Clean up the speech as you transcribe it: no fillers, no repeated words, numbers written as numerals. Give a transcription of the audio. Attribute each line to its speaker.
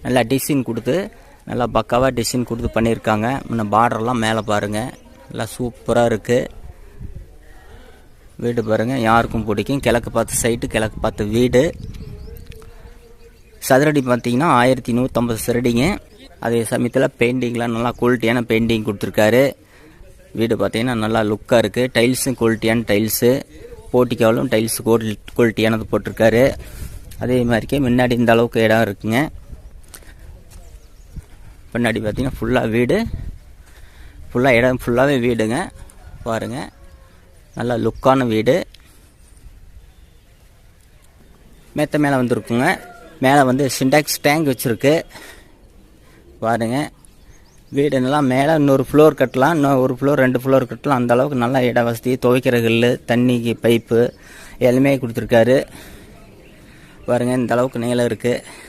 Speaker 1: நல்லா டிசைன் கொடுத்து நல்லா பக்காவாக டிசைன் கொடுத்து பண்ணியிருக்காங்க. முன்ன பார்டர்லாம் மேலே பாருங்கள், நல்லா சூப்பராக இருக்குது. வீடு பாருங்கள், யாருக்கும் பிடிக்கும். கிழக்கு பார்த்து சைட்டு, கிழக்கு பார்த்து வீடு. சதுரடி பார்த்தீங்கன்னா 1150 சதுரடிங்க. அதே சமயத்தில் பெயிண்டிங்லாம் நல்லா குவாலிட்டியான பெயிண்டிங் கொடுத்துருக்காரு. வீடு பார்த்தீங்கன்னா நல்லா லுக்காக இருக்குது. டைல்ஸும் குவாலிட்டியான டைல்ஸு, போட்டிக்காலும் டைல்ஸு குவாலிட்டியானது போட்டிருக்காரு. அதே மாதிரிக்கே முன்னாடி இந்த அளவுக்கு இடம் இருக்குங்க. பின்னாடி பார்த்தீங்கன்னா ஃபுல்லாக வீடு, ஃபுல்லாக இடம் ஃபுல்லாகவே வீடுங்க. பாருங்கள், நல்லா லுக்கான வீடு. மேற்ற மேலே வந்துருக்குங்க. மேலே வந்து சிண்டாக்ஸ் டேங்க் வச்சுருக்கு பாருங்கள். வீடு நல்லா மேலே இன்னொரு ஃப்ளோர் கட்டலாம், இன்னும் ஒரு ஃப்ளோர் 2 ஃப்ளோர் கட்டலாம். அந்த அளவுக்கு நல்லா இட வசதி, துவைக்கிற கல், தண்ணிக்கு பைப்பு எல்லாமே கொடுத்துருக்காரு பாருங்கள். இந்த அளவுக்கு நீளம் இருக்குது.